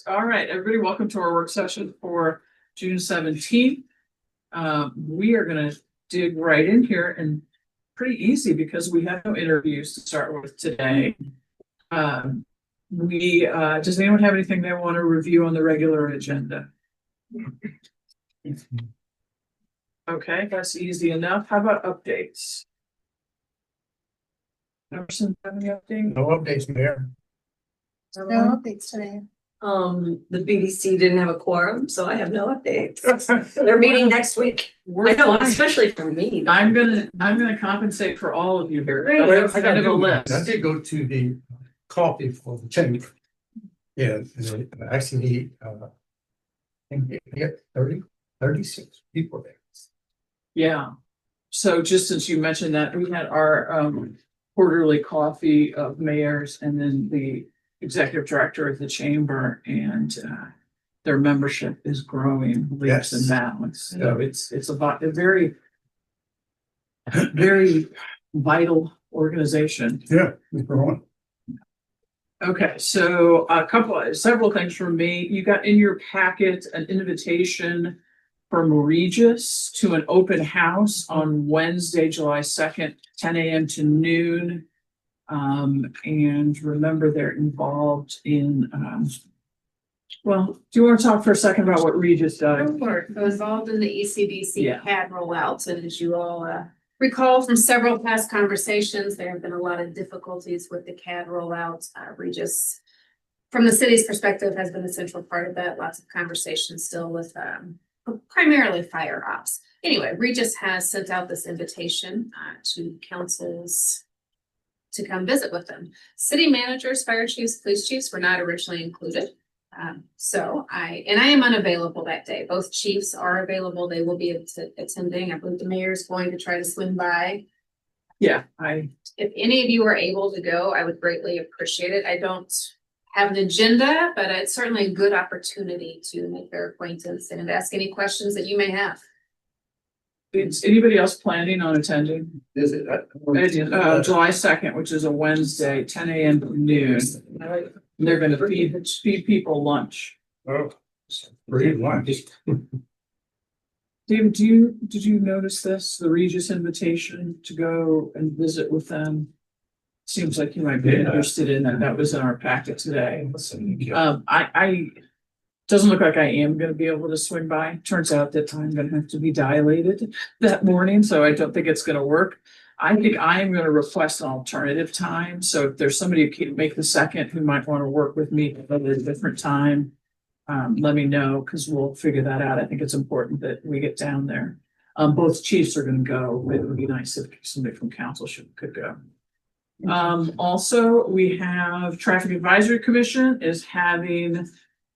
All right, everybody, welcome to our work session for June 17th. We are going to dig right in here, and pretty easy because we have no interviews to start with today. Does anyone have anything they want to review on the regular agenda? Okay, that's easy enough. How about updates? Emerson, have any update? No updates, Mayor. No updates today. The BDC didn't have a quorum, so I have no updates. They're meeting next week. I know, especially for me. I'm gonna compensate for all of you here. I I have a list. I did go to the coffee for the chamber. Yeah, and they actually, I think they get 36 people there. Yeah. So just since you mentioned that, we had our quarterly coffee of mayors and then the executive director of the chamber, and their membership is growing leaps and bounds. So it's a very vital organization. Yeah, it's growing. Okay, so several things from me. You got in your packet an invitation from Regis to an open house on Wednesday, July 2nd, 10 a.m. to noon. And remember, they're involved in, well, do you want to talk for a second about what Regis does? Sure. I was involved in the ECBC Yeah. CAD rollouts, and as you all recall from several past conversations, there have been a lot of difficulties with the CAD rollouts. Regis, from the city's perspective, has been a central part of that. Lots of conversations still with primarily fire ops. Anyway, Regis has sent out this invitation to councils to come visit with them. City managers, fire chiefs, police chiefs were not originally included. So I am unavailable that day. Both chiefs are available. They will be attending. I believe the mayor is going to try to swing by. Yeah, If any of you are able to go, I would greatly appreciate it. I don't have an agenda, but it's certainly a good opportunity to make their acquaintance and ask any questions that you may have. is anybody else planning on attending? Is it? July 2nd, which is a Wednesday, 10 a.m. to noon. They're gonna feed people lunch. Oh, free lunch. David, did you notice this, the Regis invitation to go and visit with them? Seems like you might be interested in that. That was in our packet today. Doesn't look like I am gonna be able to swing by. Turns out that I'm gonna have to be dilated that morning, so I don't think it's gonna work. I think I'm gonna request an alternative time, so if there's somebody who can make the second who might want to work with me at a different time, let me know, because we'll figure that out. I think it's important that we get down there. Both chiefs are gonna go. It would be nice if somebody from council could go. Also, we have Traffic Advisory Commission is having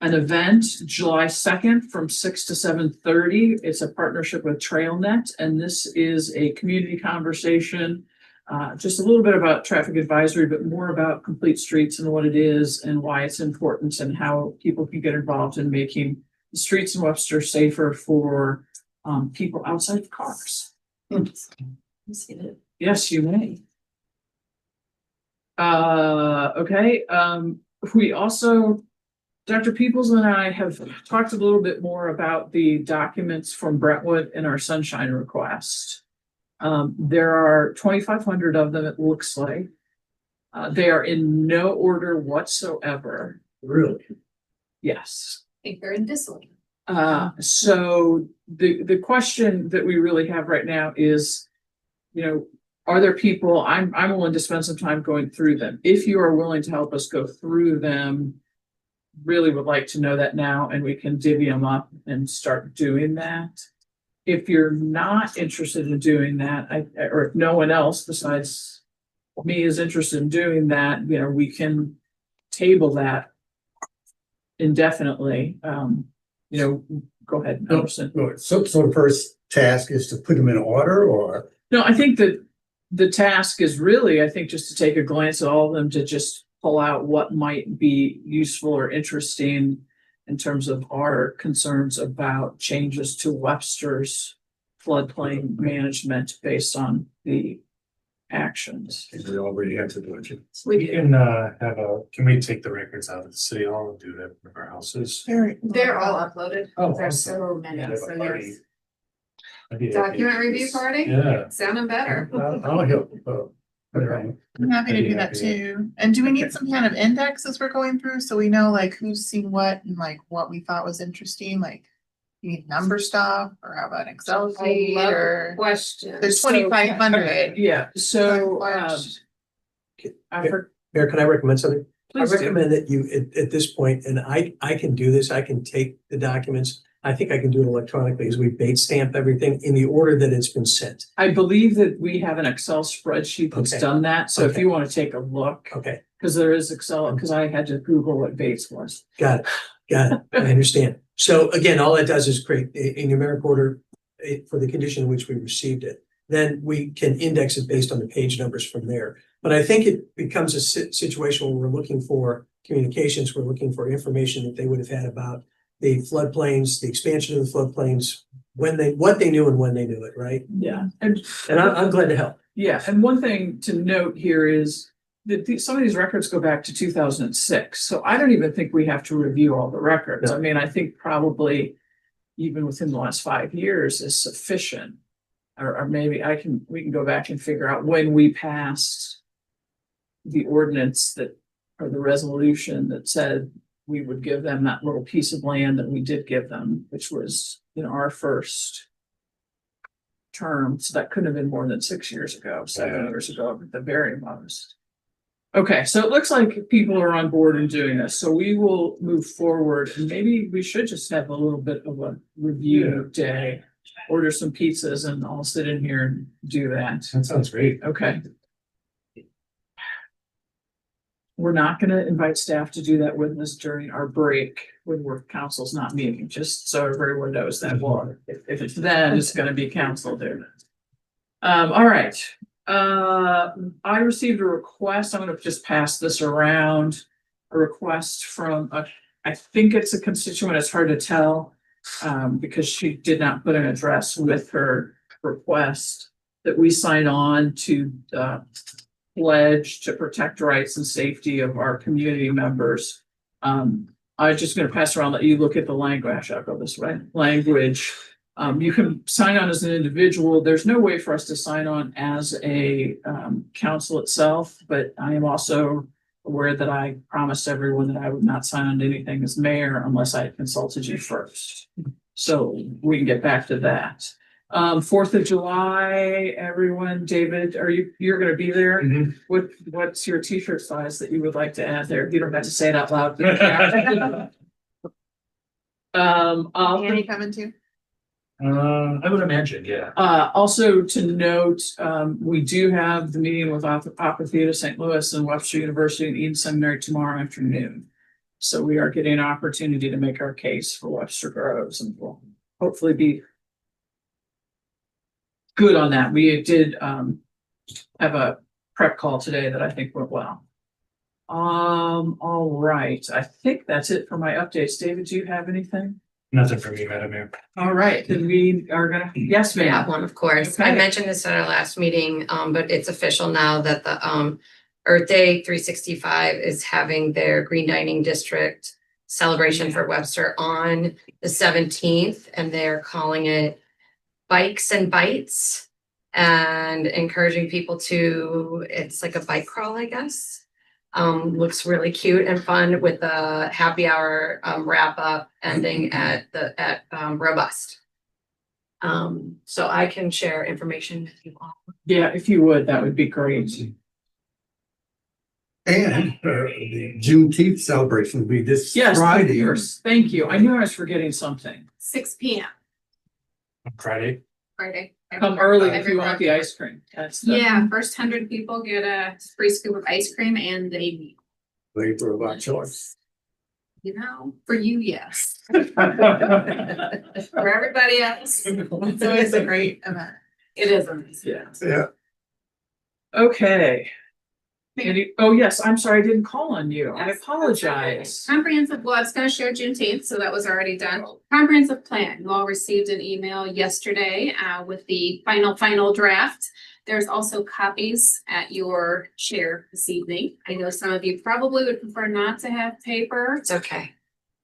an event July 2nd from 6 to 7:30. It's a partnership with TrailNet, and this is a community conversation. Just a little bit about traffic advisory, but more about complete streets and what it is and why it's important and how people can get involved in making the streets in Webster safer for people outside of cars. Yes, you may. Okay. We also, Dr. Peoples and I have talked a little bit more about the documents from Brentwood in our sunshine request. There are 2,500 of them, it looks like. They are in no order whatsoever. Really? I Yes. think they're in disorder. So the question that we really have right now is, are there people, I'm willing to spend some time going through them. If you are willing to help us go through them, really would like to know that now, and we can divvy them up and start doing that. If you're not interested in doing that, or if no one else besides me is interested in doing that, we can table that indefinitely. Go ahead, Emerson. So the first task is to put them in order, or? No, I think that the task is really, just to take a glance at all of them, to just pull out what might be useful or interesting in terms of our concerns about changes to Webster's floodplain management based on the actions. We already have the budget. We Can can we take the records out of the city hall and do that in our houses? They're all uploaded. Oh, There's awesome. so many, Yeah, so but yes. I'd be happy Document to- review party? Yeah. Sounding better. I'll help. Okay. I'm happy to I'd be do that happy to- too. And do we need some kind of index as we're going through, so we know like who's seen what and like what we thought was interesting, like you need number stuff, or how about an Excel sheet, love or Question. there's So- 2,500. Yeah, so, I heard, Mayor, can I recommend something? I please do. recommend that you, at this point, and I can do this, I can take the documents. I think I can do it electronically as we date stamp everything in the order that it's been sent. I believe that we have an Excel spreadsheet that's Okay. done that, so if Okay. you wanna take a look, Okay, cause there is Excel, cause I had to Google what Bates was. got it, I understand. So again, all it does is create a numeric order for the condition in which we received it. Then we can index it based on the page numbers from there. But I think it becomes a situation where we're looking for communications, we're looking for information that they would have had about the floodplains, the expansion of the floodplains, what they knew and when they knew it, right? Yeah, and And I'm glad to help. yeah, and one thing to note here is that some of these records go back to 2006, so I don't even think we have to review all the records. I mean, I think probably even within the last 5 years is sufficient. Or maybe we can go back and figure out when we passed the ordinance that, or the resolution that said we would give them that little piece of land that we did give them, which was, our first term. So that couldn't have been more than 6 years ago, 7 years ago, at the very most. Okay, so it looks like people are on board in doing this, so we will move forward, and maybe we should just have a little bit of a review day. Order some pizzas and I'll sit in here and do that. That sounds great. Okay. We're not gonna invite staff to do that with us during our break when council's not meeting, just so everyone knows that. Well, if it's then, it's gonna be council doing it. All right. I received a request, I'm gonna just pass this around. A request from, I think it's a constituent, it's hard to tell. Because she did not put an address with her request, that we sign on to pledge to protect rights and safety of our community members. I'm just gonna pass around, let you look at the language. I'll go this way. Language. You can sign on as an individual. There's no way for us to sign on as a council itself, but I am also aware that I promised everyone that I would not sign on to anything as mayor unless I consulted you first. So we can get back to that. 4th of July, everyone, David, you're gonna be there? Mhm. What's your t-shirt size that you would like to add there? You don't have to say it out loud. Annie coming too? I would imagine, yeah. Also to note, we do have the meeting with Opera Theater St. Louis and Webster University and Eden Seminary tomorrow afternoon. So we are getting an opportunity to make our case for Webster Groves, and we'll hopefully be good on that. We did have a prep call today that I think went well. All right, I think that's it for my updates. David, do you have anything? Nothing for me, Madam Mayor. All right, then we are gonna, yes, Yeah, ma'am. one, of course. I Okay. mentioned this at our last meeting, but it's official now that the Earth Day 365 is having their Green Dining District celebration for Webster on the 17th, and they're calling it Bikes and Bites, and encouraging people to, it's like a bike crawl, I guess. Looks really cute and fun with a happy hour wrap up ending at Robust. So I can share information with you all. Yeah, if you would, that would be great. And the Juneteenth celebration will be this Yes, Friday. yours. Thank you. I knew I was forgetting something. 6 p.m. On Friday. Friday. Come early if you want the ice cream. That's the. Yeah, first 100 people get a free scoop of ice cream and a, Labor of our choice. for you, yes. For everybody else, It's always a great event. it is amazing. Yeah. Yeah. Okay. Oh, yes, I'm sorry, I didn't call on you. I apologize. Comprehensive, well, I was gonna share Juneteenth, so that was already done. Comprehensive plan, you all received an email yesterday, with the final draft. There's also copies at your chair this evening. I know some of you probably would prefer not to have paper. It's okay.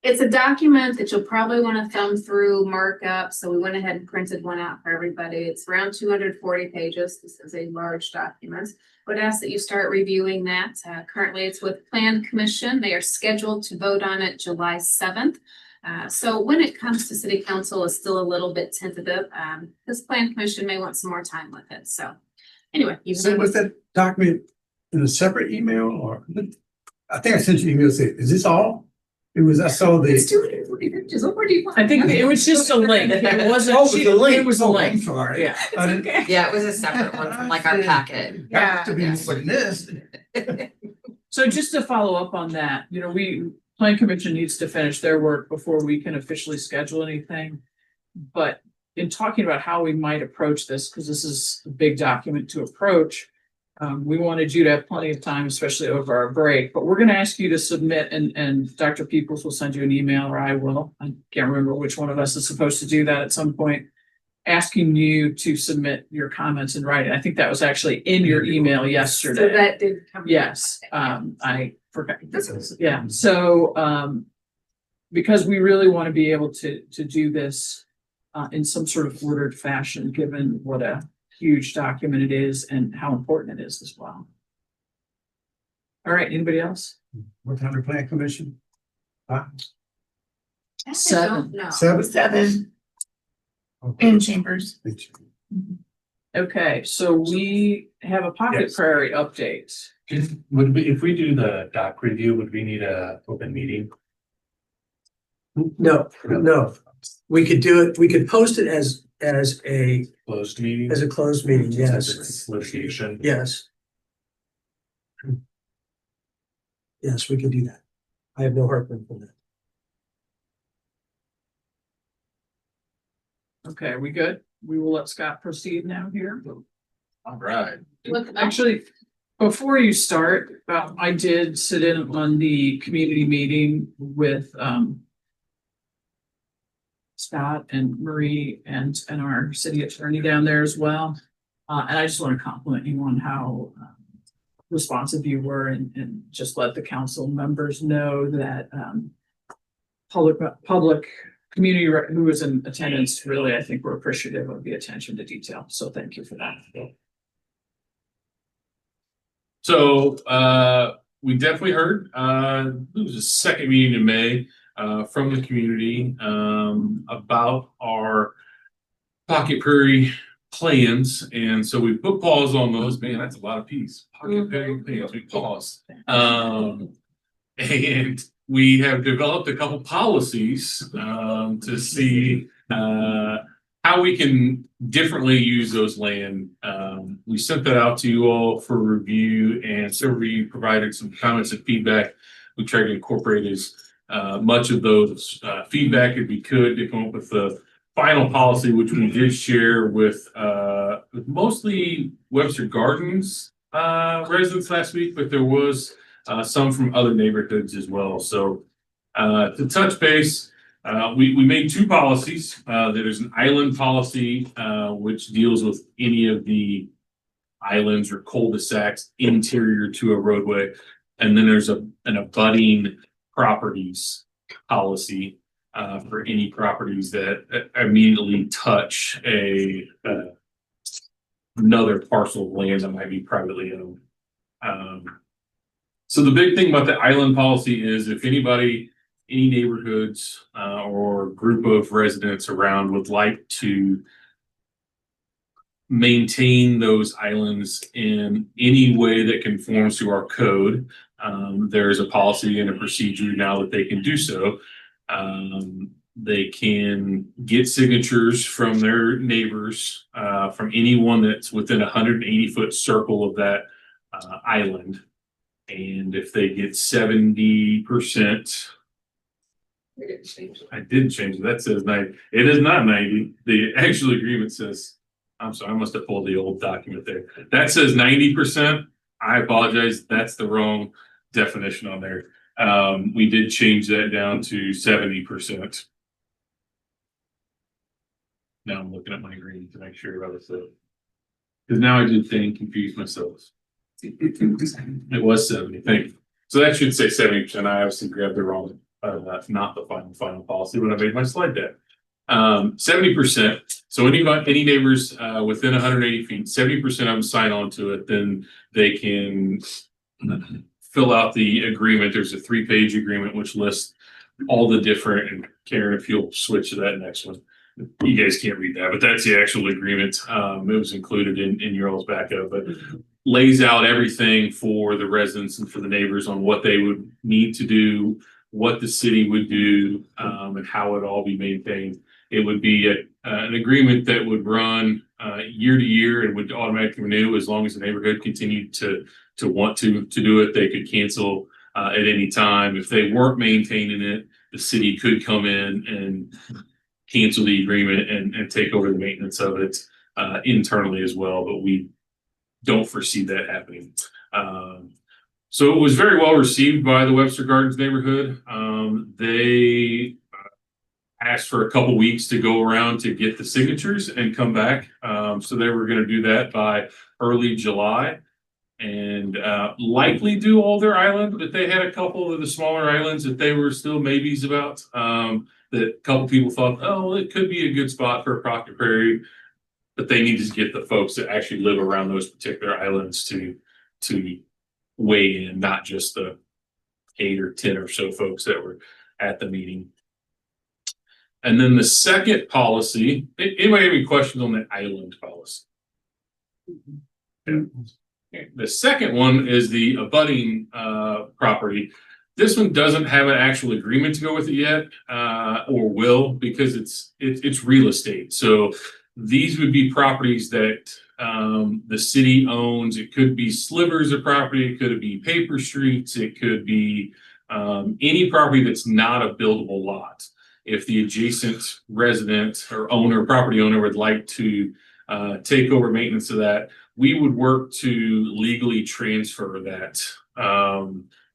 It's a document that you'll probably want to thumb through, mark up, so we went ahead and printed one out for everybody. It's around 240 pages. This is a large document. Would ask that you start reviewing that. Currently, it's with Plan Commission. They are scheduled to vote on it July 7th. So when it comes to City Council, it's still a little bit tentative. This Plan Commission may want some more time with it. So anyway. So was that document in a separate email or? I think I sent you an email saying, is this all? It was, I saw It's the. 240 pages. What more do you want? I think it was just a link. It wasn't. Oh, it was a link. It was a Oh, link. I'm sorry. Yeah. I didn't- Okay. Yeah, it was a separate one from like our packet. Got to be Yeah. more than this. So just to follow up on that, Plan Commission needs to finish their work before we can officially schedule anything. But in talking about how we might approach this, because this is a big document to approach, we wanted you to have plenty of time, especially over our break, but we're going to ask you to submit and Dr. Peoples will send you an email, or I will. I can't remember which one of us is supposed to do that at some point, asking you to submit your comments in writing. I think that was actually in your email So yesterday. that did come. Yes, I forgot. Yeah, so, because we really want to be able to do this in some sort of ordered fashion, given what a huge document it is and how important it is as well. All right, anybody else? What time the Plan Commission? Seven. No. 7 in chambers. Okay, so we have a pocket Yes. prairie update. Would we, if we do the doc review, would we need a open meeting? No. We could do it, we could post it as a Closed meeting? closed meeting, Since yes, it's litigation. yes. Yes, we could do that. I have no heartburn for that. Okay, are we good? We will let Scott proceed now here. All right. Actually, before you start, I did sit in on the community meeting with Scott and Marie and our city attorney down there as well. And I just want to compliment you on how responsive you were and just let the council members know that public community who was in attendance, really, I think we're appreciative of the attention to detail. So thank you for that. So we definitely heard it was the second meeting in May from the community about our Pocket Prairie plans. And so we put pause on those. Man, that's a lot of P's. Pocket Prairie plans, we paused. And we have developed a couple policies to see how we can differently use those land. We sent that out to you all for review, and several of you provided some comments and feedback. We tried to incorporate as much of those feedback as we could to come up with the final policy, which we did share with mostly Webster Gardens residents last week, but there was some from other neighborhoods as well. So to touch base, we made two policies. There's an island policy, which deals with any of the islands or cul-de-sacs interior to a roadway. And then there's an abutting properties policy for any properties that immediately touch another parcel of land that might be privately owned. So the big thing about the island policy is if any neighborhoods or group of residents around would like to maintain those islands in any way that conforms to our code, there is a policy and a procedure now that they can do so. They can get signatures from their neighbors, from anyone that's within 180-foot circle of that island. And if they get 70%, I did change it. That says 90. It is not 90. The actual agreement says, I'm sorry, I must have pulled the old document there. That says 90%. I apologize, that's the wrong definition on there. We did change that down to 70%. Now I'm looking at my green to make sure about it. Because now I did confuse myself. It was 70, thank you. So that should say 70%. I obviously grabbed the wrong, not the final policy when I made my slide deck. 70%. So any neighbors within 180 feet, 70% of them sign on to it, then they can fill out the agreement. There's a 3-page agreement which lists all the different, and Karen, if you'll switch to that next one. You guys can't read that, but that's the actual agreement. It was included in your all's backup, but lays out everything for the residents and for the neighbors on what they would need to do, what the city would do, and how it all be maintained. It would be an agreement that would run year to year and would automatically renew as long as the neighborhood continued to want to do it. They could cancel at any time. If they weren't maintaining it, the city could come in and cancel the agreement and take over the maintenance of it internally as well. But we don't foresee that happening. So it was very well received by the Webster Gardens neighborhood. They asked for a couple weeks to go around to get the signatures and come back. So they were going to do that by early July and likely do all their island, but they had a couple of the smaller islands that they were still maybes about. That a couple people thought, oh, it could be a good spot for a Proctor Prairie, but they needed to get the folks that actually live around those particular islands to weigh in, not just the 8 or 10 or so folks that were at the meeting. And then the second policy, anybody have any questions on the island policy? Okay. The second one is the abutting property. This one doesn't have an actual agreement to go with it yet, or will, because it's real estate. So these would be properties that the city owns. It could be slivers of property, it could be paper streets, it could be any property that's not a buildable lot. If the adjacent resident or property owner would like to take over maintenance of that, we would work to legally transfer that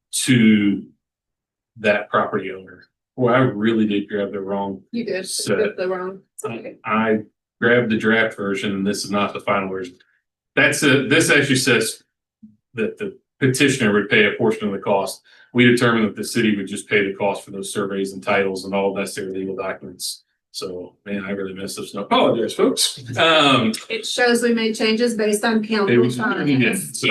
to that property owner. Well, I really did grab the wrong. You did, set. the wrong. Okay. I grabbed the draft version, and this is not the final version. This actually says that the petitioner would pay a portion of the cost. We determined that the city would just pay the cost for those surveys and titles and all necessary legal documents. So, man, I really messed up. So I apologize, folks. It shows we made changes based on council comments.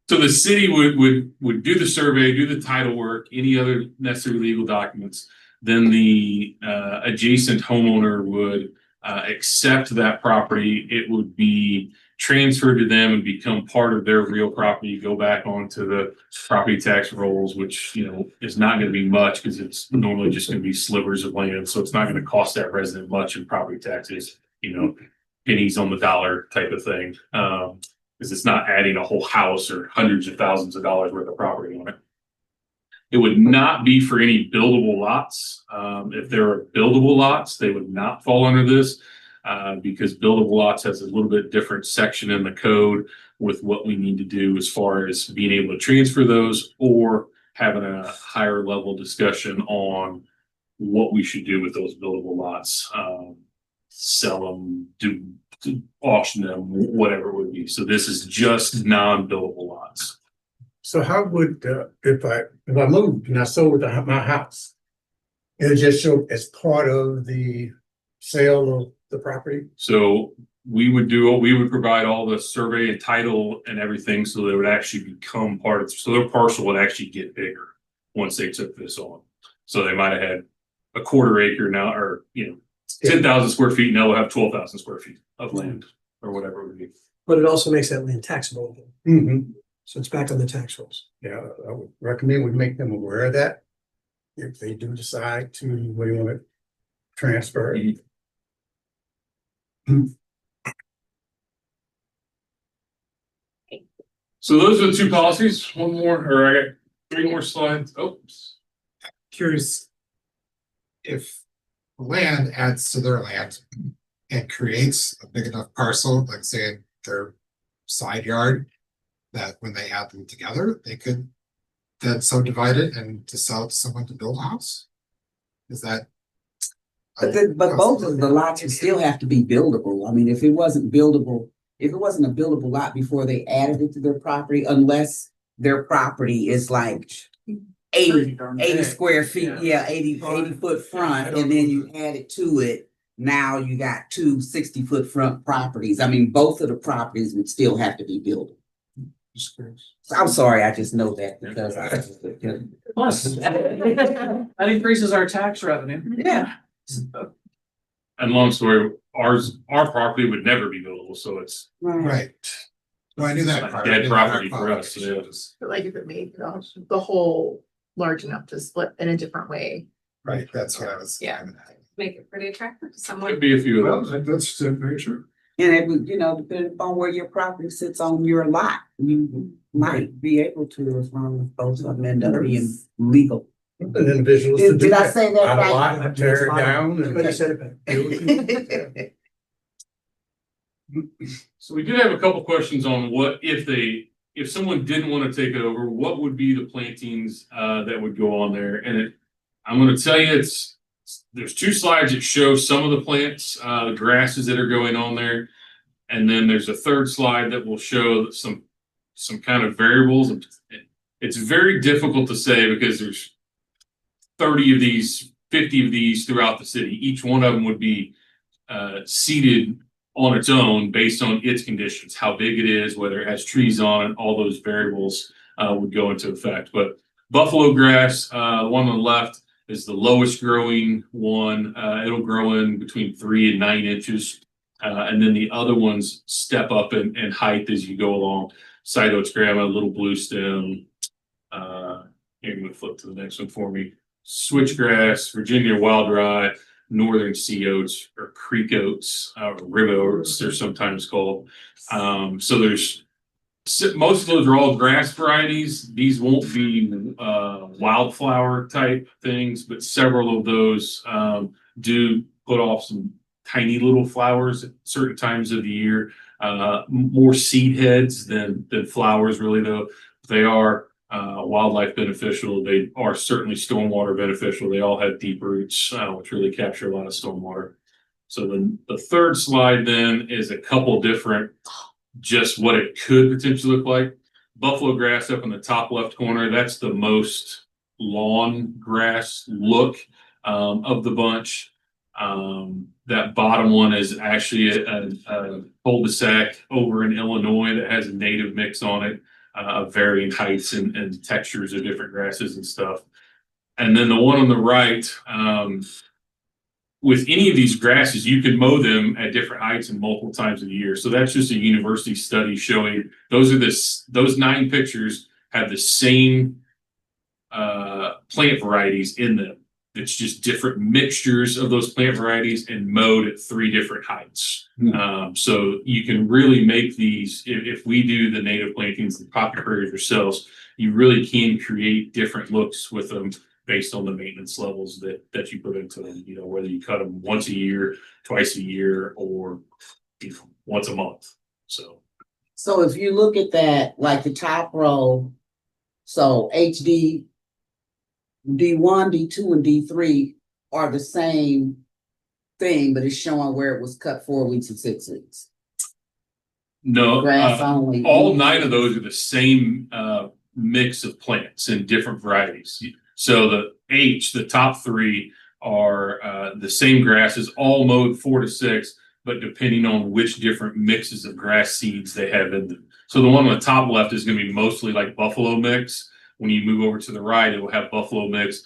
So the city would do the survey, do the title work, any other necessary legal documents. Then the adjacent homeowner would accept that property. It would be transferred to them and become part of their real property, go back onto the property tax rolls, which, is not going to be much because it's normally just going to be slivers of land. So it's not going to cost that resident much in property taxes, pennies on the dollar type of thing. Because it's not adding a whole house or hundreds of thousands of dollars worth of property on it. It would not be for any buildable lots. If there are buildable lots, they would not fall under this because buildable lots has a little bit different section in the code with what we need to do as far as being able to transfer those or having a higher level discussion on what we should do with those buildable lots. Sell them, auction them, whatever it would be. So this is just non-buildable lots. So how would, if I moved and I sold my house, it would just show as part of the sale of the property? So we would provide all the survey and title and everything so they would actually become part of, so their parcel would actually get bigger once they took this on. So they might have had a quarter acre now, or 10,000 square feet, now we'll have 12,000 square feet of land or whatever it would be. But it also makes that land taxable again. Mm-hmm. So it's back on the tax rolls. Yeah, I would recommend we make them aware of that if they do decide to, we want to transfer it. So those are the two policies. One more, or I got 3 more slides. Oops. Curious if land adds to their land and creates a big enough parcel, like say their side yard, that when they add them together, they could then subdivide it and to sell it to someone to build a house? Is that? But both of the lots would still have to be buildable. I mean, if it wasn't buildable, if it wasn't a buildable lot before they added it to their property, unless their property is like 80 square feet, yeah, 80 foot front, and then you add it to it. Now you got two 60-foot front properties. I mean, both of the properties would still have to be buildable. I'm sorry, I just know that because Plus, that increases our tax revenue. yeah. And long story, our property would never be buildable, so it's Right. No, I knew that. Like part. dead I knew property that for part. us, yeah. But like if it made the whole large enough to split in a different way. Right, that's what I was. Yeah. Make it pretty attractive to could someone. be a few Well, of those. that's very true. And it would, depending upon where your property sits on your lot, you might be able to, as long as both of them end up being legal. An individual. to do Did I say that Buy a right? lot and tear it down Everybody and. said it better. So we did have a couple questions on what if someone didn't want to take it over, what would be the plantings that would go on there? And I'm going to tell you, there's two slides that show some of the plants, the grasses that are going on there, and then there's a third slide that will show some kind of variables. It's very difficult to say because there's 30 of these, 50 of these throughout the city. Each one of them would be seeded on its own based on its conditions, how big it is, whether it has trees on it, all those variables would go into effect. But buffalo grass, the one on the left, is the lowest growing one. It'll grow in between 3 and 9 inches. And then the other ones step up in height as you go along. Side oats grama, little blue stem. Here, I'm going to flip to the next one for me. Switchgrass, Virginia wild rye, northern sea oats or creek oats, river oats, they're sometimes called. So there's most of those are all grass varieties. These won't be wildflower type things, but several of those do put off some tiny little flowers at certain times of the year. More seed heads than flowers, really, though. They are wildlife beneficial. They are certainly stormwater beneficial. They all have deep roots, which really capture a lot of stormwater. So then the third slide then is a couple different, just what it could potentially look like. Buffalo grass up in the top left corner, that's the most lawn grass look of the bunch. That bottom one is actually a cul-de-sac over in Illinois that has a native mix on it, of varying heights and textures of different grasses and stuff. And then the one on the right, with any of these grasses, you can mow them at different heights and multiple times of the year. So that's just a university study showing those 9 pictures have the same plant varieties in them. It's just different mixtures of those plant varieties and mowed at 3 different heights. So you can really make these, if we do the native plantings, the poppy prairies yourselves, you really can create different looks with them based on the maintenance levels that you put into them, whether you cut them once a year, twice a year, or once a month. So if you look at that, like the top row, so HD, D1, D2, and D3 are the same thing, but it's showing where it was cut 4 weeks and 6 weeks. No, Grass only. all 9 of those are the same mix of plants in different varieties. So the top 3 are the same grasses, all mowed 4 to 6, but depending on which different mixes of grass seeds they have in them. So the one on the top left is going to be mostly like buffalo mix. When you move over to the right, it will have buffalo mix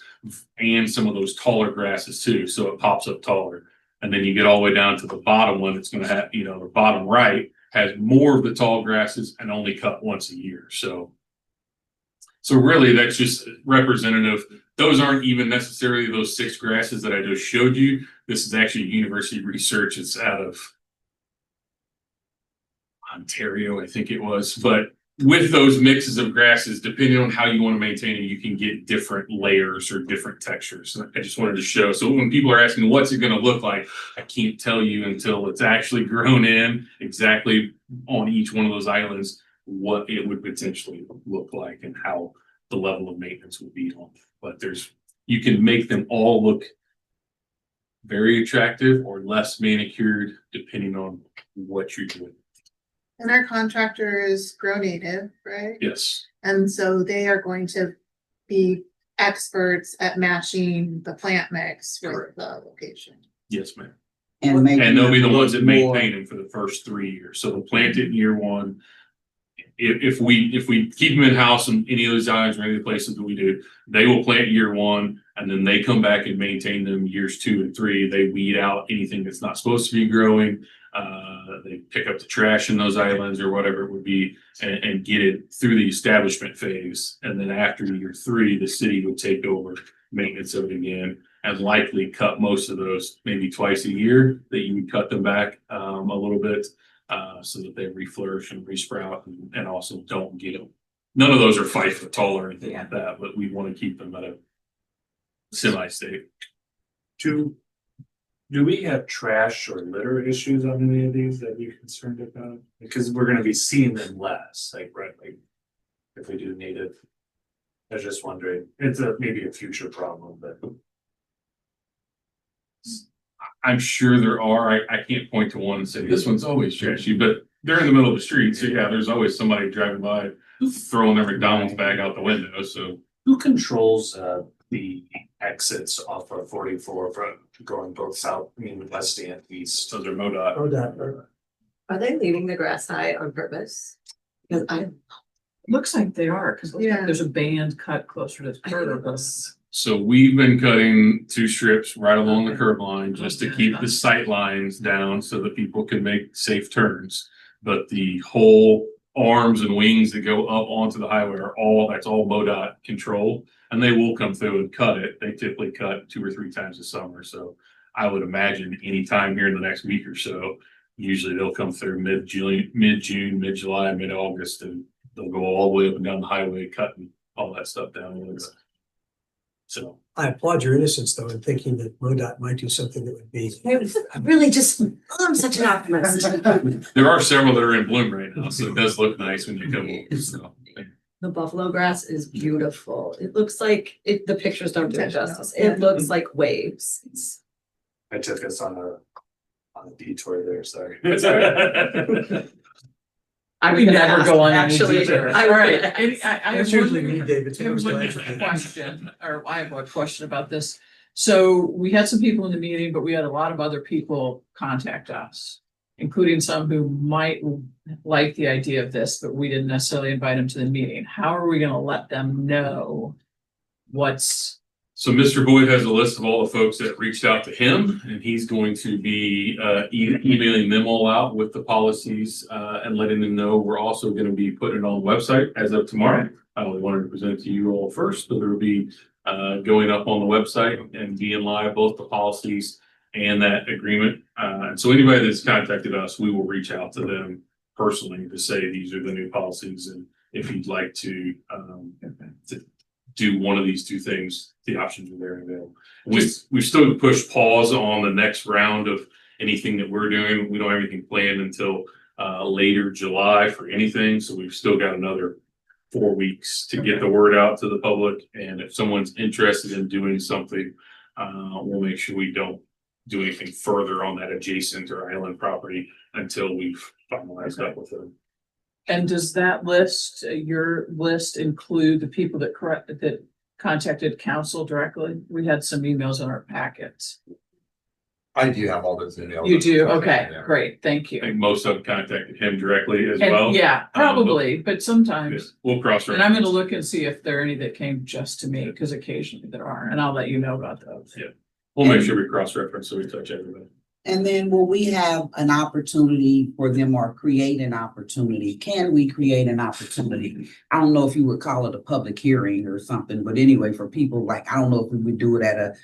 and some of those taller grasses too. So it pops up taller. And then you get all the way down to the bottom one. It's going to have, the bottom right has more of the tall grasses and only cut once a year. So really that's just representative. Those aren't even necessarily those 6 grasses that I just showed you. This is actually university research. It's out of Ontario, I think it was. But with those mixes of grasses, depending on how you want to maintain it, you can get different layers or different textures. I just wanted to show. So when people are asking, what's it going to look like? I can't tell you until it's actually grown in exactly on each one of those islands. what it would potentially look like and how the level of maintenance would be on it. But you can make them all look very attractive or less manicured depending on what you're doing. And our contractor is Grow Native, right? Yes. And so they are going to be experts at matching the plant mix for the location. Yes, ma'am. And maybe. And they'll be the ones that more- maintain them for the first 3 years. So they'll plant it in year one. If we keep them in house in any of those islands or any of the places that we do, they will plant year one and then they come back and maintain them years 2 and 3. They weed out anything that's not supposed to be growing. They pick up the trash in those islands or whatever it would be and get it through the establishment phase. And then after year 3, the city would take over maintenance of it again and likely cut most of those maybe twice a year, that you would cut them back a little bit so that they reflourish and resprout and also don't get them. None of those are 5 foot tall or anything like that, but we want to keep them at a semi-state. Do we have trash or litter issues on any of these that you're concerned about? Because we're gonna be seeing them less, like, right, like, if we do native. I was just wondering, it's maybe a future problem, but. I'm sure there are. I can't point to one and say this one's always trashy, but they're in the middle of the street. So yeah, there's always somebody driving by throwing their McDonald's bag out the window. So Who controls the exits off of 44 from going both south, I mean, west and east? those are MoDOT. Oh, that, Are they leaving the grass high on purpose? Because I, Looks like they are, because Yeah. there's a band cut closer to the curb. So we've been cutting 2 strips right along the curb line just to keep the sight lines down so that people can make safe turns. But the whole arms and wings that go up onto the highway that's all MoDOT control, and they will come through and cut it. They typically cut 2 or 3 times a summer. So I would imagine anytime here in the next week or so, usually they'll come through mid-June, mid-July, mid-August, and they'll go all the way up and down the highway, cutting all that stuff down a little bit. So I applaud your innocence though in thinking that MoDOT might do something that would be. I really just, I'm such an optimist. there are several that are in bloom right now, so it does look nice when you come over. So The buffalo grass is beautiful. It looks like the pictures don't do it justice. It looks like waves. It's I took us on a detour there, sorry. I We would never ask, go on any actually. detours. I All would right, ask. I have That's usually one- me, David. I have It's always one nice. question, or I have a question about this. So we had some people in the meeting, but we had a lot of other people contact us, including some who might like the idea of this, but we didn't necessarily invite them to the meeting. How are we gonna let them know what's? So Mr. Boyd has a list of all the folks that reached out to him, and he's going to be emailing them all out with the policies and letting them know. We're also going to be putting it on the website as of tomorrow. I only wanted to present it to you all first, but there will be going up on the website and being live, both the policies and that agreement. And so anybody that's contacted us, we will reach out to them personally to say these are the new policies, and if you'd like to do one of these 2 things, the options are there and available. We've still pushed pause on the next round of anything that we're doing. We don't have anything planned until later July for anything. So we've still got another 4 weeks to get the word out to the public. And if someone's interested in doing something, we'll make sure we don't do anything further on that adjacent or island property until we've finalized up with them. And does that list, your list, include the people that contacted council directly? We had some emails in our packets. I do have all those emails. You do? Okay, great. Thank I you. think most of them contacted him directly as well. And yeah, probably, but Yes, sometimes, we'll cross. and I'm gonna look and see if there are any that came just to me, because occasionally there are, and I'll let you know about those. Yeah. We'll make sure we cross-reference so we touch everybody. And then will we have an opportunity for them or create an opportunity? Can we create an opportunity? I don't know if you would call it a public hearing or something, but anyway, for people like, I don't know if we would do it at a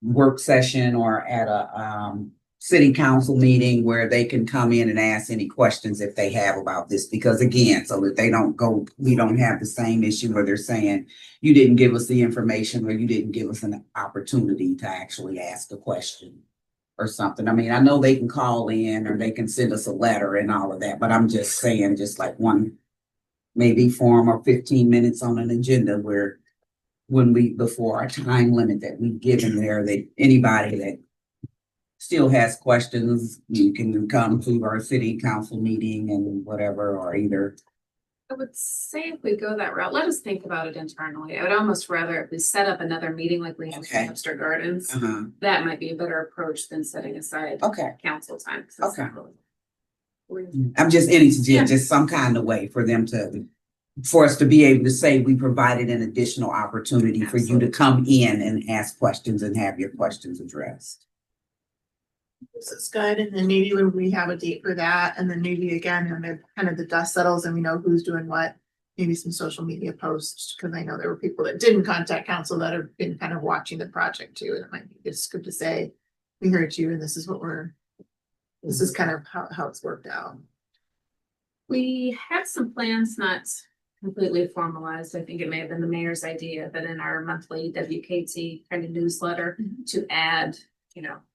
work session or at a city council meeting where they can come in and ask any questions if they have about this. Because again, so that they don't go, we don't have the same issue where they're saying, you didn't give us the information or you didn't give us an opportunity to actually ask a question or something. I mean, I know they can call in or they can send us a letter and all of that, but I'm just saying, just like one maybe form or 15 minutes on an agenda where before our time limit that we've given there, that anybody that still has questions, you can come to our city council meeting and whatever, or either. I would say if we go that route, let us think about it internally. I would almost rather if we set up another meeting like we have Okay. in Webster Gardens. Uh-huh. That might be a better approach than setting aside Okay. council time. 'Cause it's not really- I'm just any Yeah. just some kind of way for them to, for us to be able to say we provided an additional opportunity for you to come in and ask questions and have your questions addressed. This is good, and then maybe when we have a date for that, and then maybe again, when the dust settles and we know who's doing what, maybe some social media posts, because I know there were people that didn't contact council that have been kind of watching the project too, and it might be just good to say, we heard you, and this is kind of how it's worked out. We had some plans, not completely formalized. I think it may have been the mayor's idea that in our monthly WKT kind of newsletter to add,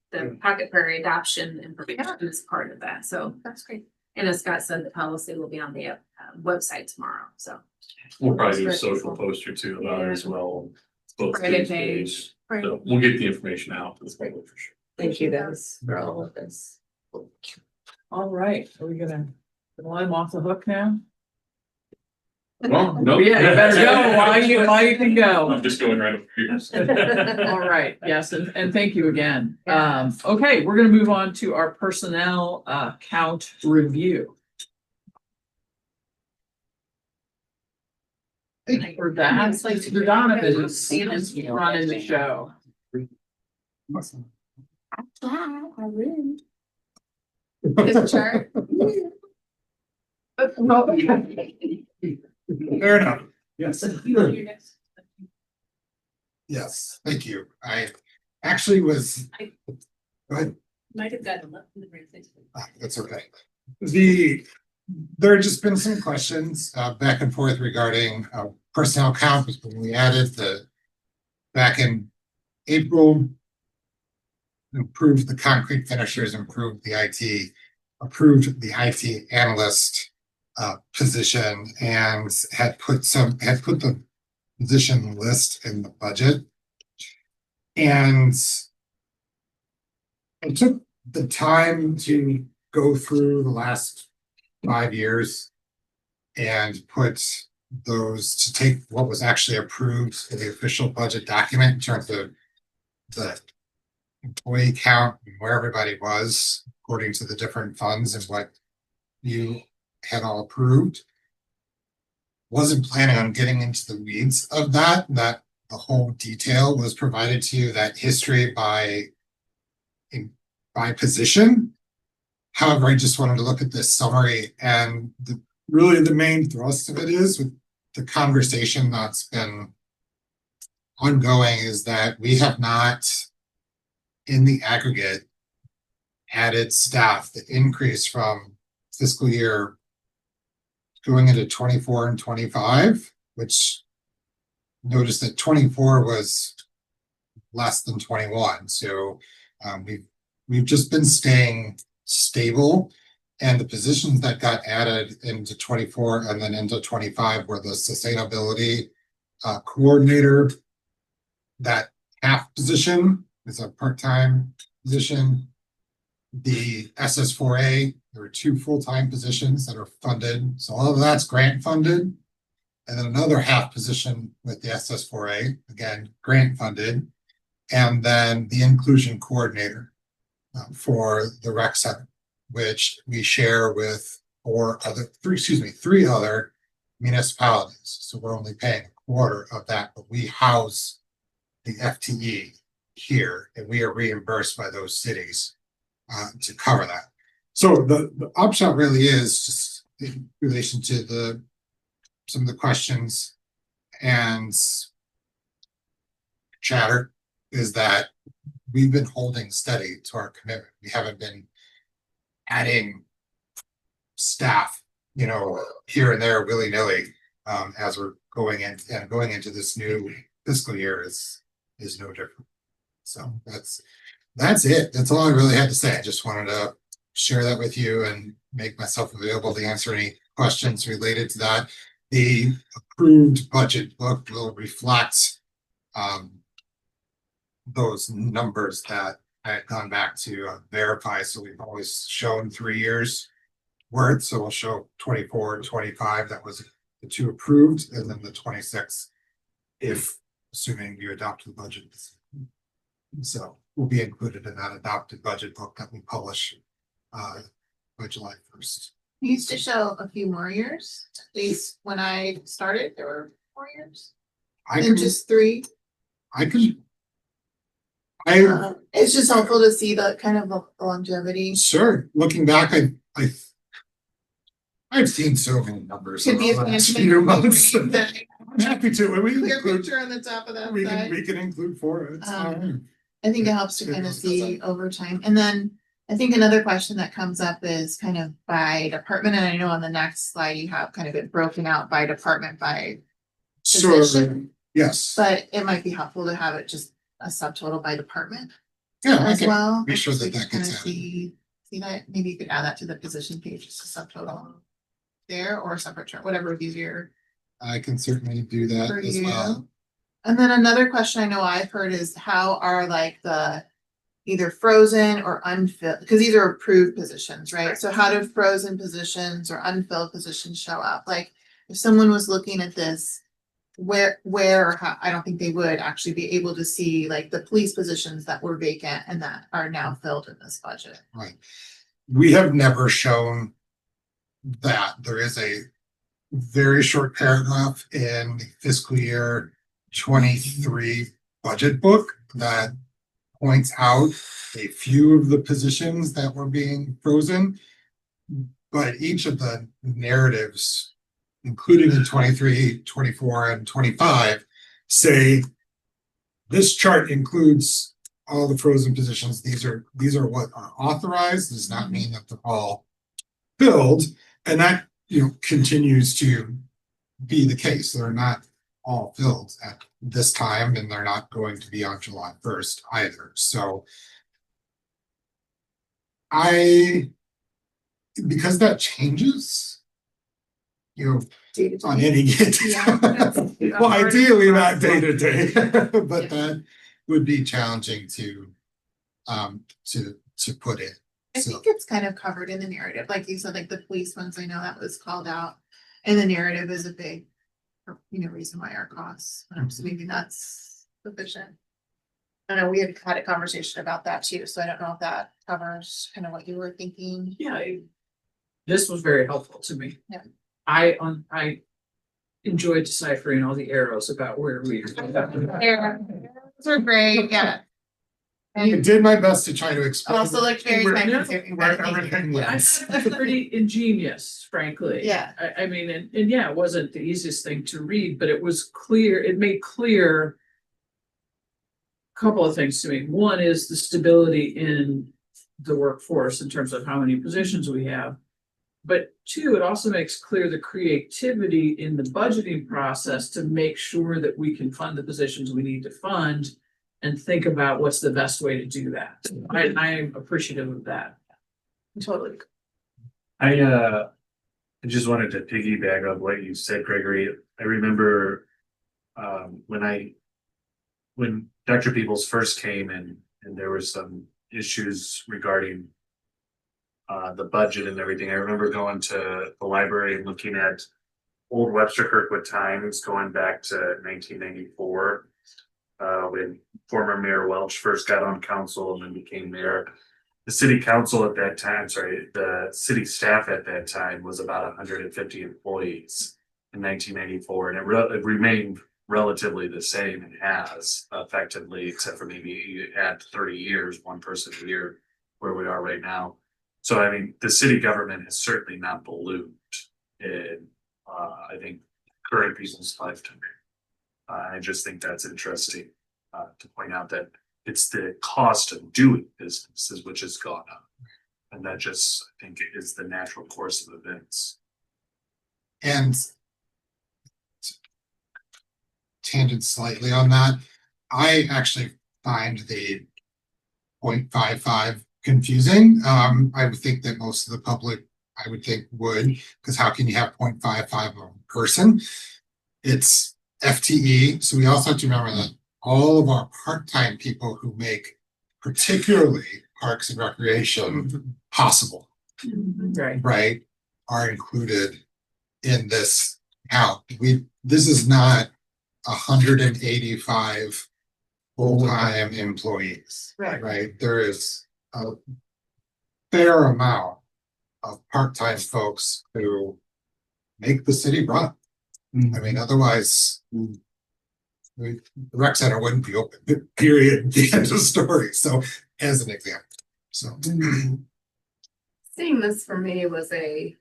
the Pocket Prairie adoption information is part of that. So That's great. and as Scott said, the policy will be on the website tomorrow. So We'll probably do a That's social very post or two about it as well. Both Friday Tuesdays. page. Right. So we'll get the information out to the public for sure. Thank you guys for all of this. All right, are we gonna let him off the hook now? Well, no. Yeah, you better go while you can go. I'm just going right over here. All right, yes, and thank you again. Okay, we're gonna move on to our personnel count review. For that, it's like Donovan is running the show. Is chart. Fair enough. Yes. Yes, thank you. I actually was. Go ahead. Might have gotten left in the brain. That's okay. There have just been some questions back and forth regarding personnel count when we added back in April. Improved the concrete finishers, improved the IT, approved the IT analyst position, and had put the position list in the budget. And I took the time to go through the last 5 years and put those to take what was actually approved in the official budget document in terms of the employee count and where everybody was according to the different funds and what you had all approved. Wasn't planning on getting into the weeds of that the whole detail was provided to you, that history by position. However, I just wanted to look at this summary, and really the main thrust of it is with the conversation that's been ongoing is that we have not in the aggregate added staff. The increase from fiscal year going into 24 and 25, which notice that 24 was less than 21. So we've just been staying stable, and the positions that got added into 24 and then into 25 were the sustainability coordinator. That half position is a part-time position. The SS4A, there were 2 full-time positions that are funded. So all of that's grant funded. And then another half position with the SS4A, again, grant funded. And then the inclusion coordinator for the rec center, which we share with 3 other municipalities. So we're only paying a quarter of that, but we house the FTE here, and we are reimbursed by those cities to cover that. So the upshot really is just in relation to some of the questions and chatter is that we've been holding steady to our commitment. We haven't been adding staff, here and there willy-nilly as we're going into this new fiscal year is no different. So that's it. That's all I really had to say. I just wanted to share that with you and make myself available to answer any questions related to that. The approved budget book will reflect those numbers that I had gone back to verify. So we've always shown 3 years worth. So we'll show 24 and 25. That was the two approved, and then the 26, if assuming you adopt the budget. So will be included in that adopted budget book that we publish by July 1st. We used to show a few more years, at least when I started, there were 4 years. I And can, just 3. It's just helpful to see the kind of the longevity. Sure, looking back, I've seen so many numbers. Could be a over the last fancy few months. that I'm happy to, and we can clear include, picture on the top of that we side. can include 4. It's fine. I think it helps to kind of see over time. And then I think another question that comes up is kind of by department. And I know on the next slide, you have kind of it broken out by department by Sure, position. yes. But it might be helpful to have it just a subtotal by department Yeah, I as can well. be sure So that you that can kinda gets added. see that, maybe you could add that to the position page, just a subtotal there or a separate chart, whatever is easier I can certainly do that for as you. well. And then another question I know I've heard is how are like the either frozen or unfilled, because these are approved positions, right? So how do frozen positions or unfilled positions show up? Like if someone was looking at this, where or how, I don't think they would actually be able to see like the police positions that were vacant and that are now filled in this budget. Right. We have never shown that. There is a very short paragraph in the fiscal year 23 budget book that points out a few of the positions that were being frozen. But each of the narratives, including in 23, 24, and 25, say this chart includes all the frozen positions. These are what are authorized. Does not mean that they're all filled, and that continues to be the case. They're not all filled at this time, and they're not going to be on July 1st either. So because that changes, on any given. Yeah. Well, ideally not day to day, but that would be challenging to put in. I think it's kind of covered in the narrative, like you said, like the police ones, I know that was called out. And the narrative is a big, reason why our costs, so maybe that's sufficient. I know we had a conversation about that too, so I don't know if that covers kind of what you were thinking. Yeah, this was very helpful to me. Yeah. I enjoyed deciphering all the arrows about where we. Those are great, yeah. I did my best to try to explain. Also looked very where- time where consuming. everything was. That's pretty ingenious, frankly. Yeah. I mean, and yeah, it wasn't the easiest thing to read, but it was clear, it made clear. A couple of things to me. One is the stability in the workforce in terms of how many positions we have. But 2, it also makes clear the creativity in the budgeting process to make sure that we can fund the positions we need to fund and think about what's the best way to do that. I am appreciative of that. Totally. I just wanted to piggyback on what you said, Gregory. I remember when Dr. Peoples first came in and there were some issues regarding the budget and everything. I remember going to the library and looking at old Webster Kirkwood Times going back to 1994. When former Mayor Welch first got on council and then became mayor. The city council at that time, the city staff at that time was about 150 employees in 1994, and it remained relatively the same and has effectively, except for maybe you add 30 years, one person a year, where we are right now. So I mean, the city government has certainly not ballooned in I think current people's lifetime. I just think that's interesting to point out that it's the cost of doing businesses which has gone up. And that just, I think, is the natural course of events. And tangent slightly on that, I actually find the 0.55 confusing. I would think that most of the public I would think would, because how can you have 0.55 of a person? It's FTE, so we also have to remember that all of our part-time people who make particularly parks and recreation possible, Right. right, are included in this count. This is not 185 full-time employees, right? There is a fair amount of part-time folks who make the city run. I mean, otherwise, the rec center wouldn't be open, period, the end of story. So, as an example, so. Seeing this for me was a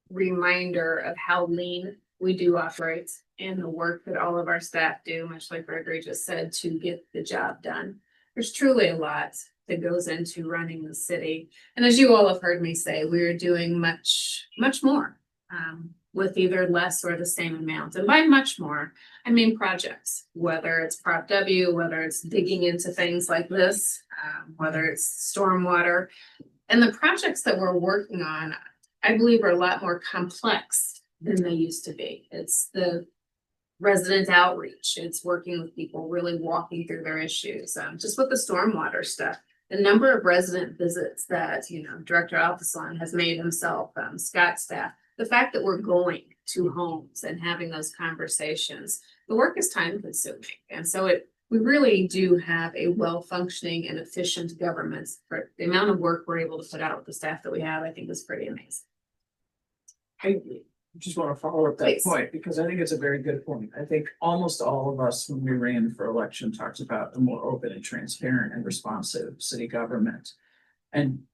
reminder of how lean we do operate and the work that all of our staff do, much like Gregory just said, to get the job done. There's truly a lot that goes into running the city. And as you all have heard me say, we're doing much more with either less or the same amount. And by much more, I mean projects, whether it's Prop W, whether it's digging into things like this, whether it's stormwater. And the projects that we're working on, I believe, are a lot more complex than they used to be. It's the resident outreach. It's working with people, really walking through their issues. Just with the stormwater stuff, the number of resident visits that, Director Alphason has made himself, Scott's staff, the fact that we're going to homes and having those conversations, the work is time consuming. And so we really do have a well-functioning and efficient government. For the amount of work we're able to put out with the staff that we have, I think is pretty amazing. I just want to follow up that Please. point because I think it's a very good point. I think almost all of us, when we ran for election, talked about a more open and transparent and responsive city government. And,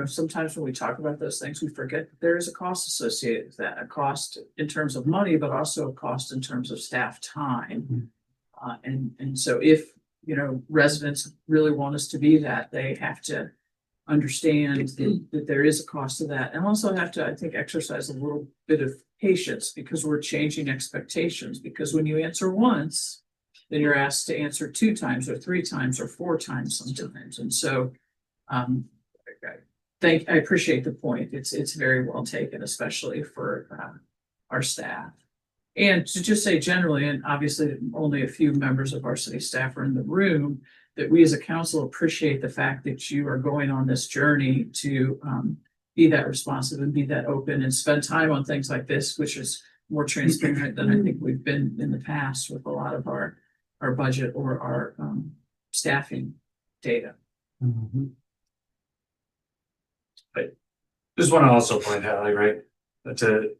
sometimes when we talk about those things, we forget that there is a cost associated with that, a cost in terms of money, but also a cost in terms of staff time. And so if, residents really want us to be that, they have to understand that there is a cost to that, and also have to, I think, exercise a little bit of patience because we're changing expectations. Because when you answer once, then you're asked to answer 2 times or 3 times or 4 times sometimes. And so, I appreciate the point. It's very well taken, especially for our staff. And to just say generally, and obviously only a few members of our city staff are in the room, that we as a council appreciate the fact that you are going on this journey to be that responsive and be that open and spend time on things like this, which is more transparent than I think we've been in the past with a lot of our budget or our staffing data. Just want to also point out, right, to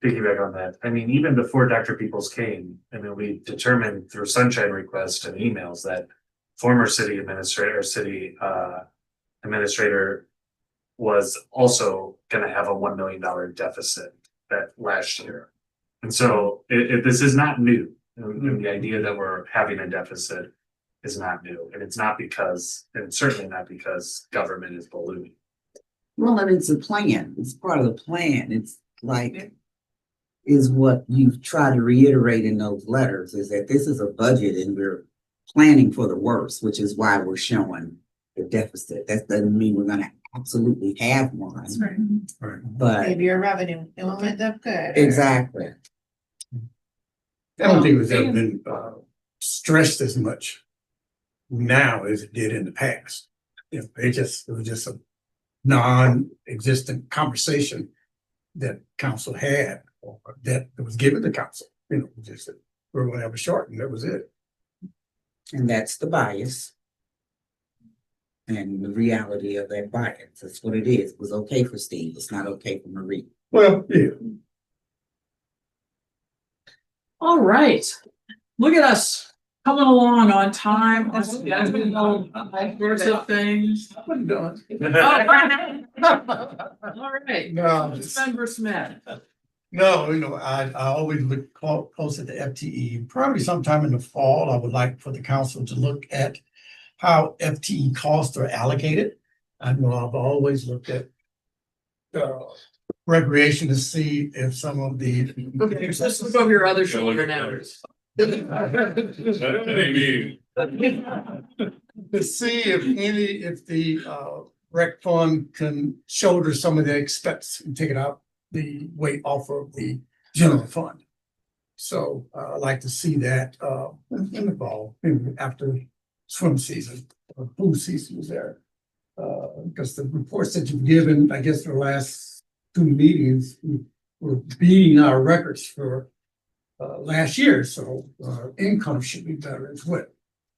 piggyback on that. I mean, even before Dr. Peoples came, we determined through sunshine requests and emails that former city administrator was also going to have a $1 million deficit that last year. And so this is not new. And the idea that we're having a deficit is not new. And it's certainly not because government is ballooning. Well, and it's a plan. It's part of the plan. It's like, is what you've tried to reiterate in those letters is that this is a budget and we're planning for the worst, which is why we're showing the deficit. That doesn't mean we're going to absolutely have one. That's right. But Maybe your revenue, it will end up good. exactly. I don't think it's ever been stressed as much now as it did in the past. It was just a non-existent conversation that council had, or that was given to council. Just that we're going to have a short, and that was it. And that's the bias. And the reality of that bias. That's what it is. It was okay for Steve. It's not okay for Marie. Well, yeah. All right, look at us coming along on time. Of things. I'm done. All right. No, Member Smith. No, I always look close at the FTE. Probably sometime in the fall, I would like for the council to look at how FTE costs are allocated. I know I've always looked at recreation to see if some of the. Okay, let's look over your other shoulder now. Maybe. To see if the rec fund can shoulder some of the expense and take it out the weight off of the general fund. So I'd like to see that in the fall, maybe after swim season or pool season is there. Because the reports that you've given, I guess, the last two meetings, we're beating our records for last year, so income should be better as well.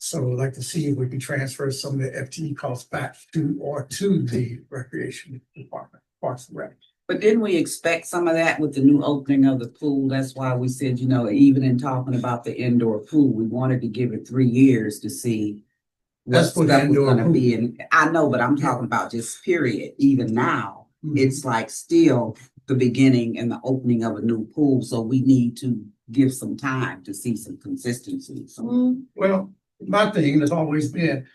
So I'd like to see if we can transfer some of the FTE costs back to the recreation department, Parks and Rec. But didn't we expect some of that with the new opening of the pool? That's why we said, even in talking about the indoor pool, we wanted to give it 3 years to see what That's for the stuff was indoor gonna pool. be. And I know, but I'm talking about just period. Even now, Mhm. it's like still the beginning and the opening of a new pool. So we need to give some time to see some consistency. So Well, my thing has always been,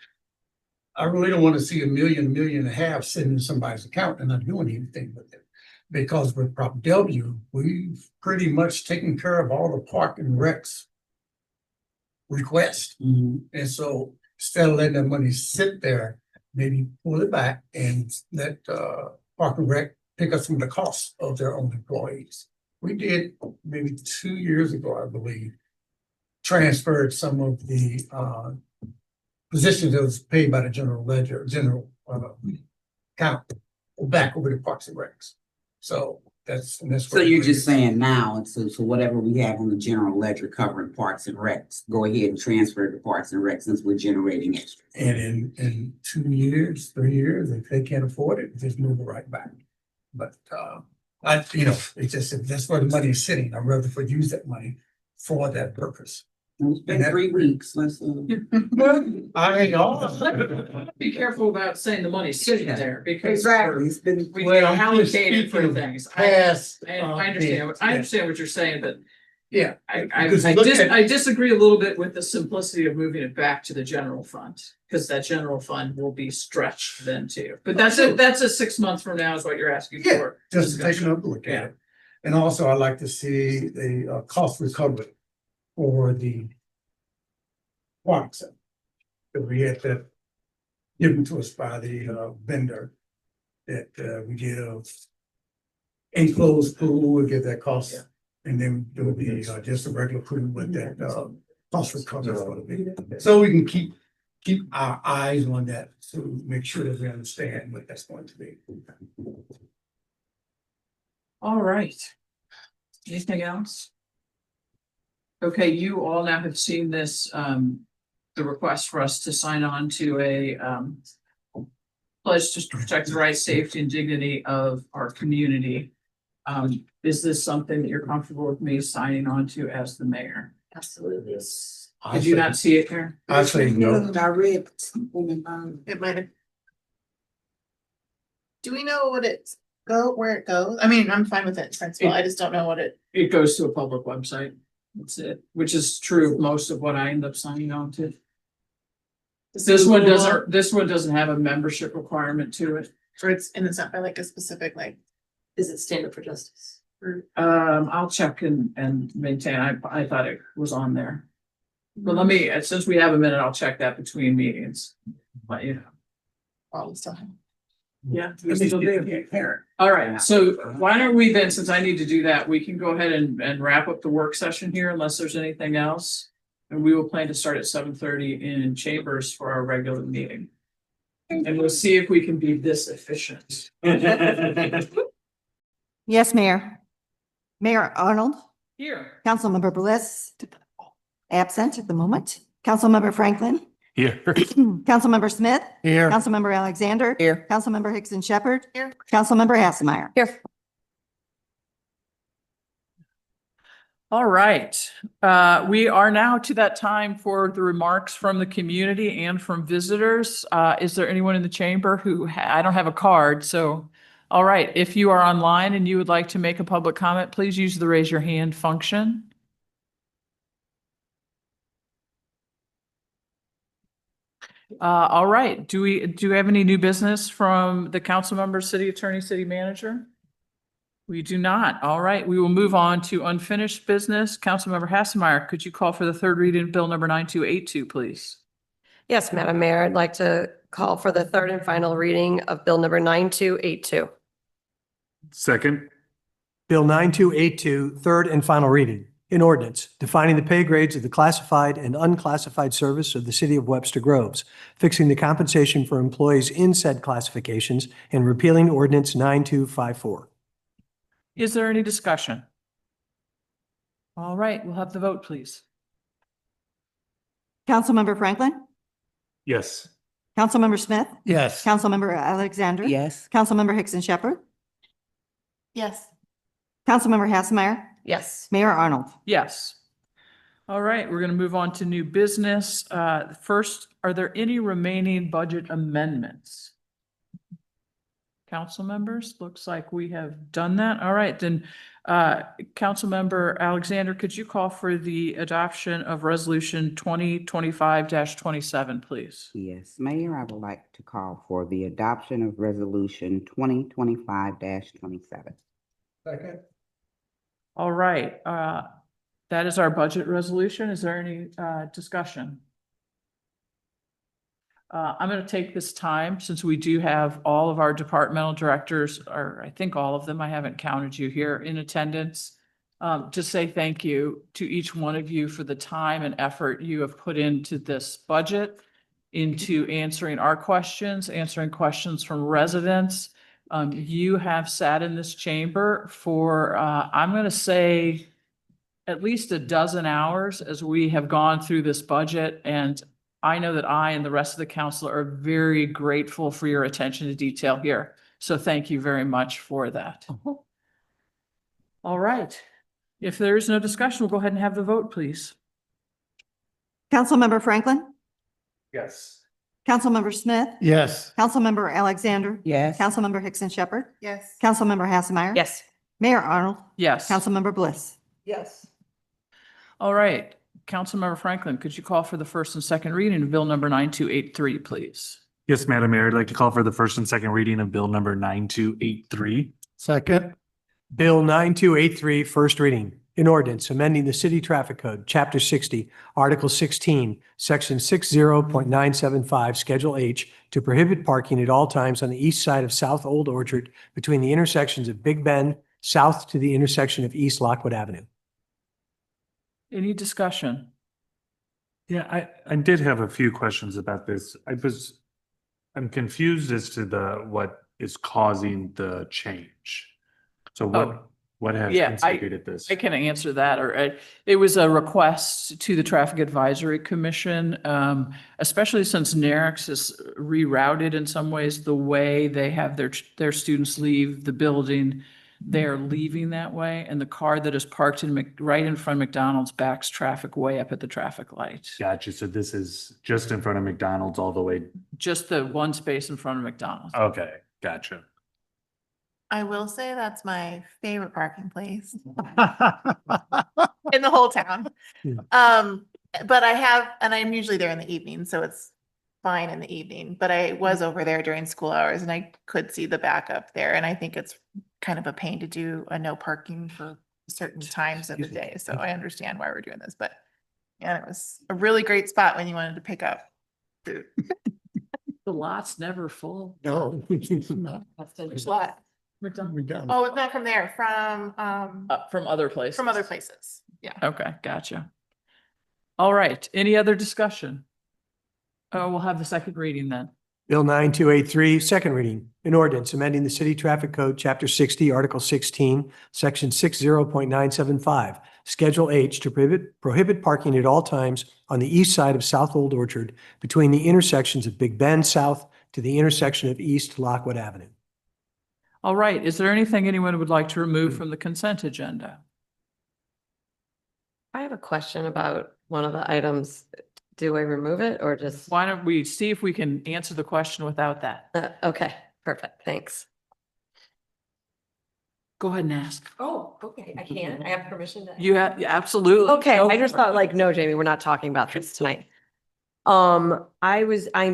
I really don't want to see $1 million and a half sitting in somebody's account and not doing anything with it. Because with Prop W, we've pretty much taken care of all the park and recs requests. And so instead of letting that money sit there, maybe pull it back and let Park and Rec pick up some of the costs of their own employees. We did maybe 2 years ago, I believe, transferred some of the positions that was paid by the general account back over to Parks and Recs. So that's. So you're just saying now, and so whatever we have on the general ledger covering Parks and Recs, go ahead and transfer it to Parks and Recs since we're generating extra. And in 2 years, 3 years, if they can't afford it, just move it right back. But it's just, if that's where the money is sitting, I'd rather use that money for that purpose. It's been 3 weeks. Let's. Be careful about saying the money's sitting there because Exactly. It's been. we Well, can I'm just allocate it for speaking of things. past, I understand, I understand what you're saying, but Yeah. I Because look at- I disagree a little bit with the simplicity of moving it back to the general fund. Because that general fund will be stretched then too. But that's a 6 months from now is what you're asking Yeah, for. just to take another look at it. And also I'd like to see the cost recovery for the parks. That we had that given to us by the vendor. That we get a enclosed pool, we get that cost. And then there would be just a regular pool with that cost recovery for the bid. So we can keep our eyes on that to make sure that we understand what that's going to be. All right. Anything else? Okay, you all now have seen this, the request for us to sign on to a pledge to protect the rights, safety, and dignity of our community. Is this something that you're comfortable with me signing on to as the mayor? Absolutely. Did you not see it, Karen? I say no. I read something about. It might have. Do we know where it goes? I mean, I'm fine with it in principle. I just don't know what it. It goes to a public website. That's it, which is true of most of what I end up signing on to. This one doesn't have a membership requirement to it. Or it's not by like a specific like. Is it Stand Up for Justice? I'll check and maintain. I thought it was on there. But let me, since we have a minute, I'll check that between meetings. But Well, we still have. yeah. At least you can't parent. All right, so why don't we then, since I need to do that, we can go ahead and wrap up the work session here unless there's anything else. And we will plan to start at 7:30 in chambers for our regular meeting. And we'll see if we can be this efficient. Yes, Mayor. Mayor Arnold, Here. Councilmember Bliss, absent at the moment. Councilmember Franklin, Here. Councilmember Smith, Here. Councilmember Alexander. Here. Councilmember Hickson Shepherd. Here. Councilmember Hassemeyer. Here. All right, we are now to that time for the remarks from the community and from visitors. Is there anyone in the chamber who, I don't have a card, so, all right, if you are online and you would like to make a public comment, please use the raise your hand function. All right, do we have any new business from the council member, city attorney, city manager? We do not. All right, we will move on to unfinished business. Councilmember Hassemeyer, could you call for the third reading of bill number 9282, please? Yes, Madam Mayor, I'd like to call for the third and final reading of Bill number 9282. Second. Bill 9282, third and final reading. An ordinance defining the pay grades of the classified and unclassified service of the city of Webster Groves, fixing the compensation for employees in said classifications, and repealing ordinance 9254. Is there any discussion? All right, we'll have the vote, please. Councilmember Franklin, Yes. Councilmember Smith, Yes. Councilmember Alexander. Yes. Councilmember Hickson Shepherd, Yes. Councilmember Hassemeyer, Yes. Mayor Arnold. Yes. All right, we're going to move on to new business. First, are there any remaining budget amendments? Council members, looks like we have done that. All right, then, Councilmember Alexander, could you call for the adoption of Resolution 2025-27, please? Yes, Mayor, I would like to call for the adoption of Resolution 2025-27. Second. All right, that is our budget resolution. Is there any discussion? I'm going to take this time, since we do have all of our departmental directors, or I think all of them, I haven't counted you here, in attendance, to say thank you to each one of you for the time and effort you have put into this budget, into answering our questions, answering questions from residents. You have sat in this chamber for, I'm going to say, at least a dozen hours as we have gone through this budget, and I know that I and the rest of the council are very grateful for your attention to detail here. So thank you very much for that. All right. If there is no discussion, we'll go ahead and have the vote, please. Councilmember Franklin, Yes. Councilmember Smith, Yes. Councilmember Alexander, Yes. Councilmember Hickson Shepherd, Yes. Councilmember Hassemeyer. Yes. Mayor Arnold, Yes. Councilmember Bliss. Yes. All right. Councilmember Franklin, could you call for the first and second reading of Bill number 9283, please? Yes, Madam Mayor, I'd like to call for the first and second reading of Bill number 9283. Second. Bill 9283, first reading. An ordinance amending the city traffic code, chapter 60, article 16, section 60.975, schedule H, to prohibit parking at all times on the east side of South Old Orchard between the intersections of Big Bend south to the intersection of East Lockwood Avenue. Any discussion? Yeah, I did have a few questions about this. I'm confused as to what is causing the change. So what has yeah, constituted this? I can answer that, or it was a request to the Traffic Advisory Commission, especially since NARICS has rerouted in some ways the way they have their students leave the building. They are leaving that way, and the car that is parked right in front of McDonald's backs traffic way up at the traffic light. Gotcha. So this is just in front of McDonald's all the way. Just the one space in front of McDonald's. Okay, gotcha. I will say that's my favorite parking place in the whole town. But I'm usually there in the evening, so it's fine in the evening, but I was over there during school hours and I could see the backup there. And I think it's kind of a pain to do a no parking for certain times of the day. So I understand why we're doing this, but yeah, it was a really great spot when you wanted to pick up food. The lot's never full. No. There's a lot. McDonald's. Oh, it's not from there, from Other places. other places. Yeah. Okay, gotcha. All right, any other discussion? Oh, we'll have the second reading then. Bill 9283, second reading. An ordinance amending the city traffic code, chapter 60, article 16, section 60.975, schedule H, to prohibit parking at all times on the east side of South Old Orchard between the intersections of Big Bend south to the intersection of East Lockwood Avenue. All right, is there anything anyone would like to remove from the consent agenda? I have a question about one of the items. Do I remove it or just? Why don't we see if we can answer the question without that? Okay, perfect. Thanks. Go ahead and ask. Oh, okay. I can. I have permission to. You have, yeah, absolutely. Okay, Go I just for it. thought like, no, Jamie, we're not talking about this tonight. I'm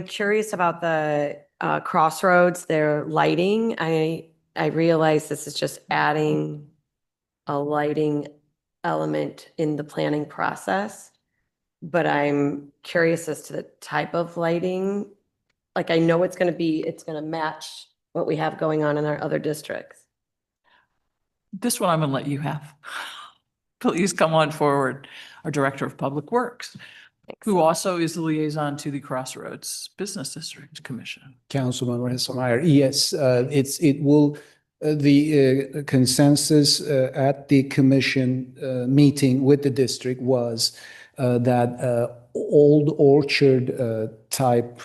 curious about the crossroads, their lighting. I realize this is just adding a lighting element in the planning process. but I'm curious as to the type of lighting. Like, I know it's gonna match what we have going on in our other districts. This one I'm gonna let you have. Please come on forward, our Director of Public Works, who also is the liaison to the Crossroads Business District Commission. Councilman Meyer, yes, it will, the consensus at the commission meeting with the district was that Old Orchard type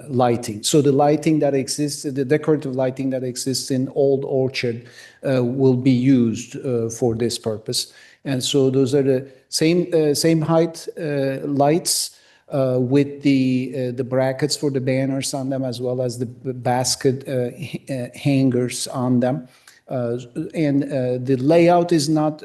lighting. So the lighting that exists, the decorative lighting that exists in Old Orchard will be used for this purpose. And so those are the same height lights with the brackets for the banners on them, as well as the basket hangers on them. And the layout is not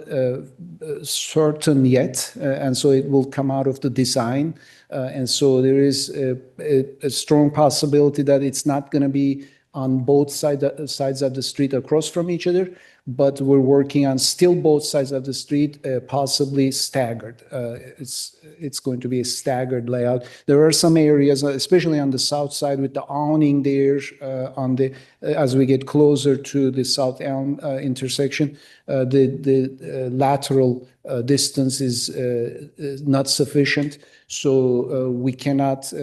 certain yet, and so it will come out of the design. And so there is a strong possibility that it's not going to be on both sides of the street across from each other, but we're working on still both sides of the street, possibly staggered. It's going to be a staggered layout. There are some areas, especially on the south side, with the awning there as we get closer to the South Elm intersection, the lateral distance is not sufficient. So we cannot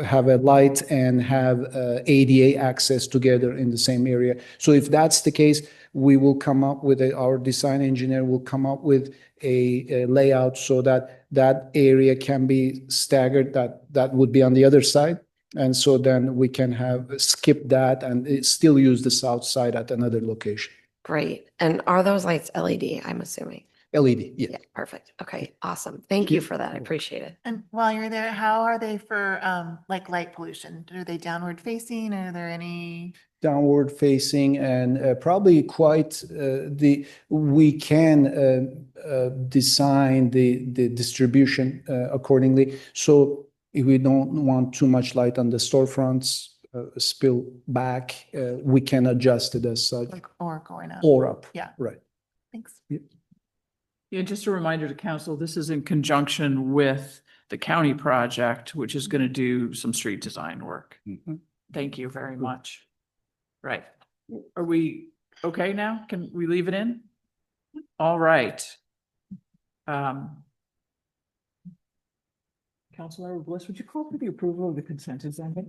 have a light and have ADA access together in the same area. So if that's the case, we will come up with our design engineer will come up with a layout so that that area can be staggered, that would be on the other side. And so then we can skip that and still use the south side at another location. Great. And are those lights LED, I'm assuming? LED, yeah. Yeah, perfect. Okay, awesome. Thank you for that. I appreciate it. And while you're there, how are they for like light pollution? Are they downward facing? Are there any? Downward facing, and probably quite we can design the distribution accordingly. So if we don't want too much light on the storefronts spill back, we can adjust it as such. Like, or going up? Or up. Yeah. Right. Thanks. Yeah, just a reminder to council, this is in conjunction with the county project, which is going to do some street design work. Thank you very much. Right. Are we okay now? Can we leave it in? All right. Councilmember Bliss, would you call for the approval of the consent agenda?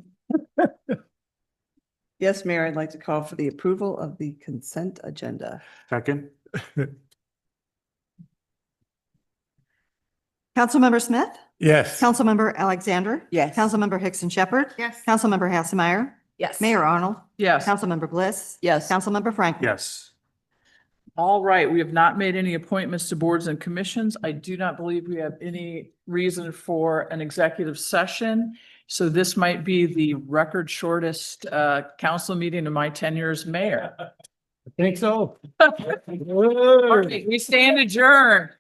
Yes, Mayor, I'd like to call for the approval of the consent agenda. Second. Councilmember Smith? Yes. Councilmember Alexander? Yes. Councilmember Hickson Shepherd? Yes. Councilmember Hassemeyer? Yes. Mayor Arnold? Yes. Councilmember Bliss? Yes. Councilmember Franklin? Yes. All right, we have not made any appointments to boards and commissions. I do not believe we have any reason for an executive session. So this might be the record shortest council meeting in my tenure as mayor. I think so. All right, we stand adjourned.